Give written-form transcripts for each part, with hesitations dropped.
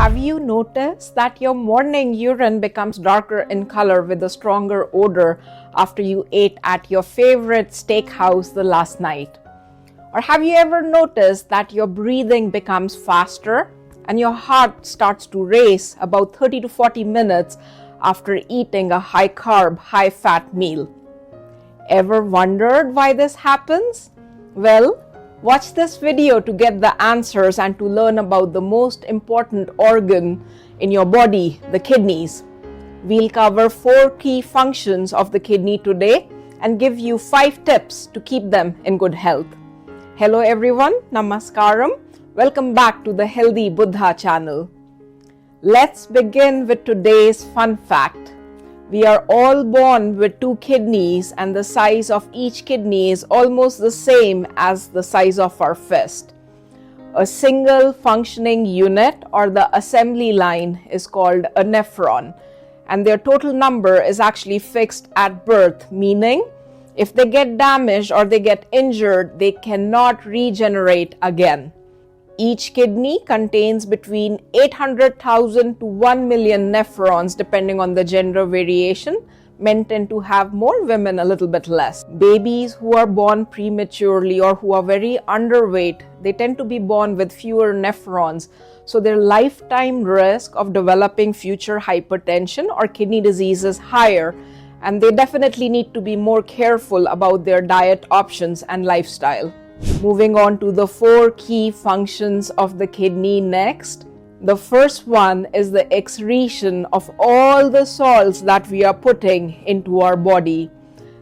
Have you noticed that your morning urine becomes darker in color with a stronger odor after you ate at your favorite steakhouse the last night? Or have you ever noticed that your breathing becomes faster and your heart starts to race about 30 to 40 minutes after eating a high carb, high fat meal? Ever wondered why this happens? Well, watch this video to get the answers and to learn about the most important organ in your body, the kidneys. We'll cover 4 key functions of the kidney today and give you 5 tips to keep them in good health. Hello everyone, Namaskaram. Welcome back to the Healthy Buddha channel. Let's begin with today's fun fact. We are all born with 2 kidneys and the size of each kidney is almost the same as the size of our fist. A single functioning unit or the assembly line is called a nephron, and their total number is actually fixed at birth, meaning if they get damaged or they get injured, they cannot regenerate again. Each kidney contains between 800,000 to 1 million nephrons depending on the gender variation, meant to have more women, a little bit less. Babies who are born prematurely or who are very underweight, they tend to be born with fewer nephrons, so their lifetime risk of developing future hypertension or kidney disease is higher, and they definitely need to be more careful about their diet options and lifestyle. Moving on to the 4 key functions of the kidney next. The first one is the excretion of all the salts that we are putting into our body.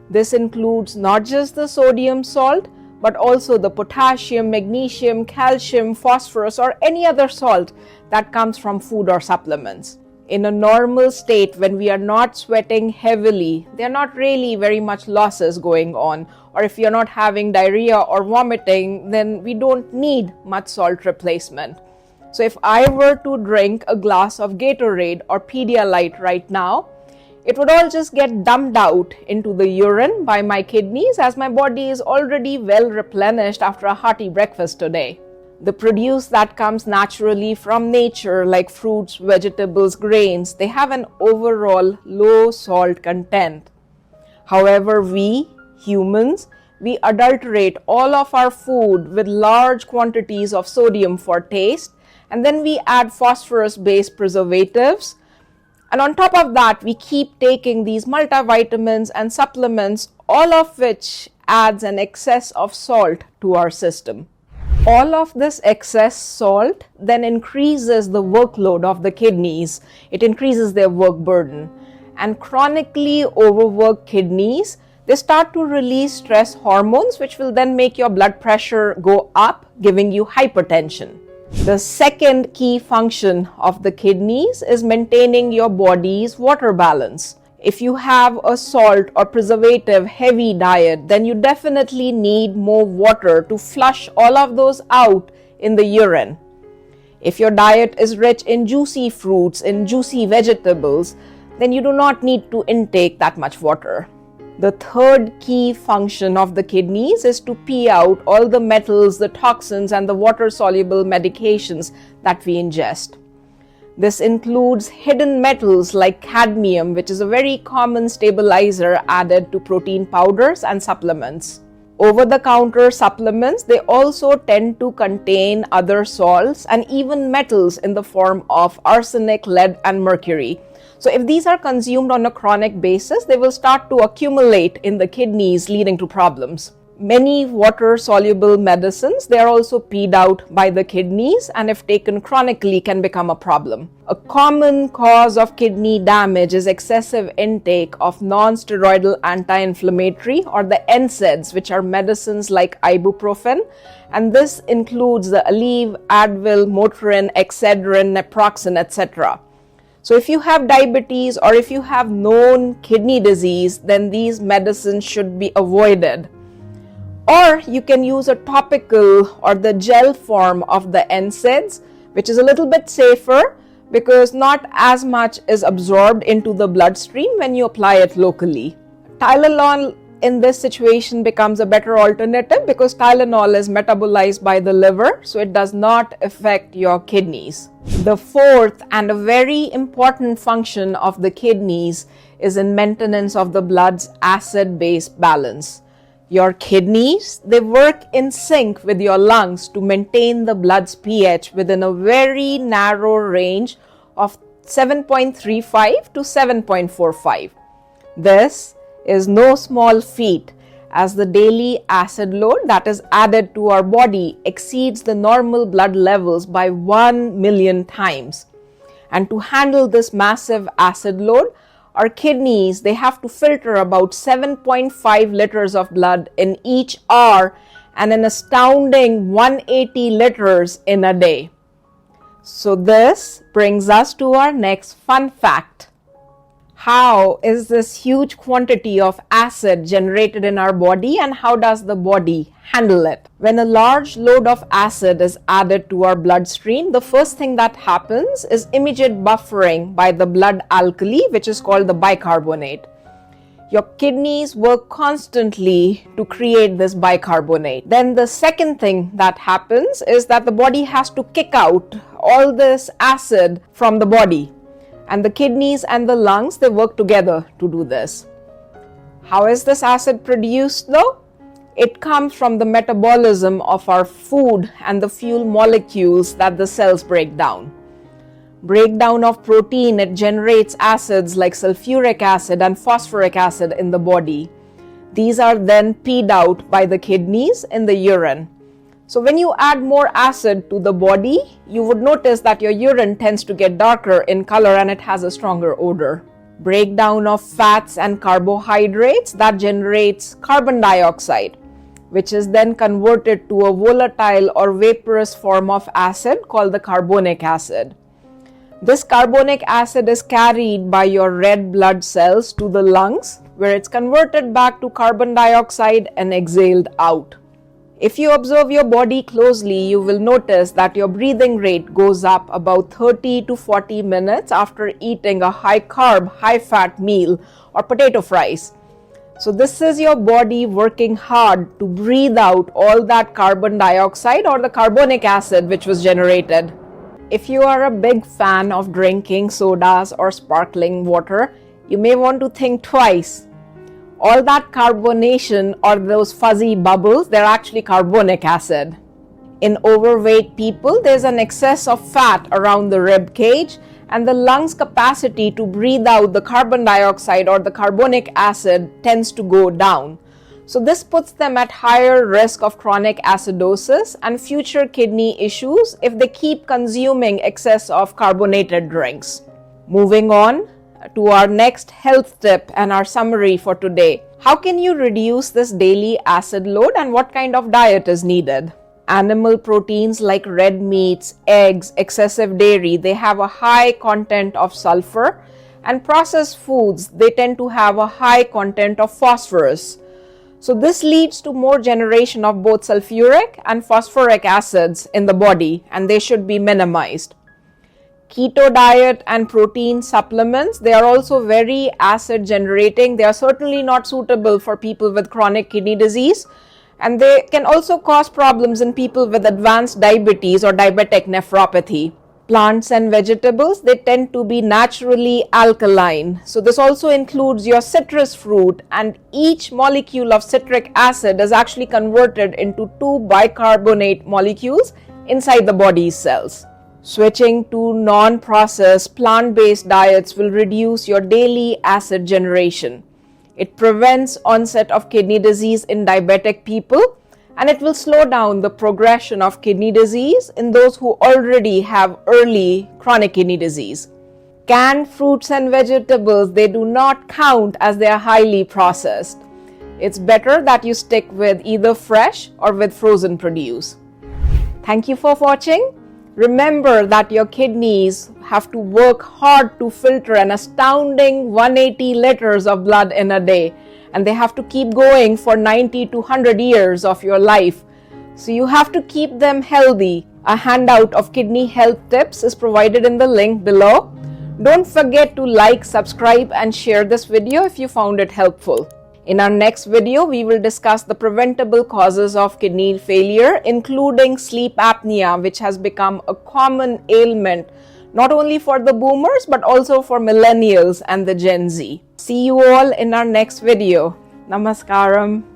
This includes not just the sodium salt, but also the potassium, magnesium, calcium, phosphorus, or any other salt that comes from food or supplements. In a normal state, when we are not sweating heavily, there are not really very much losses going on. Or if you're not having diarrhea or vomiting, then we don't need much salt replacement. So if I were to drink a glass of Gatorade or Pedialyte right now, it would all just get dumped out into the urine by my kidneys as my body is already well replenished after a hearty breakfast today. The produce that comes naturally from nature, like fruits, vegetables, grains, they have an overall low salt content. However, we humans, we adulterate all of our food with large quantities of sodium for taste, and then we add phosphorus-based preservatives. And on top of that, we keep taking these multivitamins and supplements, all of which adds an excess of salt to our system. All of this excess salt then increases the workload of the kidneys. It increases their work burden. And chronically overworked kidneys, they start to release stress hormones, which will then make your blood pressure go up, giving you hypertension. The second key function of the kidneys is maintaining your body's water balance. If you have a salt or preservative heavy diet, then you definitely need more water to flush all of those out in the urine. If your diet is rich in juicy fruits, in juicy vegetables, then you do not need to intake that much water. The third key function of the kidneys is to pee out all the metals, the toxins, and the water-soluble medications that we ingest. This includes hidden metals like cadmium, which is a very common stabilizer added to protein powders and supplements. Over-the-counter supplements, they also tend to contain other salts and even metals in the form of arsenic, lead, and mercury. So if these are consumed on a chronic basis, they will start to accumulate in the kidneys, leading to problems. Many water-soluble medicines, they are also peed out by the kidneys and if taken chronically can become a problem. A common cause of kidney damage is excessive intake of non-steroidal anti-inflammatory or the NSAIDs, which are medicines like ibuprofen, and this includes the Aleve, Advil, Motrin, Excedrin, Naproxen, etc. So if you have diabetes or if you have known kidney disease, then these medicines should be avoided. Or you can use a topical or the gel form of the NSAIDs, which is a little bit safer because not as much is absorbed into the bloodstream when you apply it locally. Tylenol in this situation becomes a better alternative because Tylenol is metabolized by the liver, so it does not affect your kidneys. The fourth and a very important function of the kidneys is in maintenance of the blood's acid-base balance. Your kidneys, they work in sync with your lungs to maintain the blood's pH within a very narrow range of 7.35 to 7.45. This is no small feat, as the daily acid load that is added to our body exceeds the normal blood levels by 1 million times. And to handle this massive acid load, our kidneys, they have to filter about 7.5 liters of blood in each hour and an astounding 180 liters in a day. So this brings us to our next fun fact. How is this huge quantity of acid generated in our body, and how does the body handle it? When a large load of acid is added to our bloodstream, the first thing that happens is immediate buffering by the blood alkali, which is called the bicarbonate. Your kidneys work constantly to create this bicarbonate. Then the second thing that happens is that the body has to kick out all this acid from the body. And the kidneys and the lungs, they work together to do this. How is this acid produced though? It comes from the metabolism of our food and the fuel molecules that the cells break down. Breakdown of protein, it generates acids like sulfuric acid and phosphoric acid in the body. These are then peed out by the kidneys in the urine. So when you add more acid to the body, you would notice that your urine tends to get darker in color and it has a stronger odor. Breakdown of fats and carbohydrates, that generates carbon dioxide, which is then converted to a volatile or vaporous form of acid called the carbonic acid. This carbonic acid is carried by your red blood cells to the lungs, where it's converted back to carbon dioxide and exhaled out. If you observe your body closely, you will notice that your breathing rate goes up about 30 to 40 minutes after eating a high carb, high fat meal or potato fries. So this is your body working hard to breathe out all that carbon dioxide or the carbonic acid which was generated. If you are a big fan of drinking sodas or sparkling water, you may want to think twice. All that carbonation or those fuzzy bubbles, they're actually carbonic acid. In overweight people, there's an excess of fat around the rib cage, and the lungs' capacity to breathe out the carbon dioxide or the carbonic acid tends to go down. So this puts them at higher risk of chronic acidosis and future kidney issues if they keep consuming excess of carbonated drinks. Moving on to our next health tip and our summary for today. How can you reduce this daily acid load and what kind of diet is needed? Animal proteins like red meats, eggs, excessive dairy, they have a high content of sulfur, and processed foods, they tend to have a high content of phosphorus. So this leads to more generation of both sulfuric and phosphoric acids in the body, and they should be minimized. Keto diet and protein supplements, they are also very acid generating. They are certainly not suitable for people with chronic kidney disease, and they can also cause problems in people with advanced diabetes or diabetic nephropathy. Plants and vegetables, they tend to be naturally alkaline. So this also includes your citrus fruit, and each molecule of citric acid is actually converted into 2 bicarbonate molecules inside the body's cells. Switching to non-processed plant-based diets will reduce your daily acid generation. It prevents onset of kidney disease in diabetic people, and it will slow down the progression of kidney disease in those who already have early chronic kidney disease. Canned fruits and vegetables, they do not count as they are highly processed. It's better that you stick with either fresh or with frozen produce. Thank you for watching. Remember that your kidneys have to work hard to filter an astounding 180 liters of blood in a day, and they have to keep going for 90 to 100 years of your life. So you have to keep them healthy. A handout of kidney health tips is provided in the link below. Don't forget to like, subscribe, and share this video if you found it helpful. In our next video, we will discuss the preventable causes of kidney failure, including sleep apnea, which has become a common ailment not only for the boomers but also for millennials and the Gen Z. See you all in our next video. Namaskaram.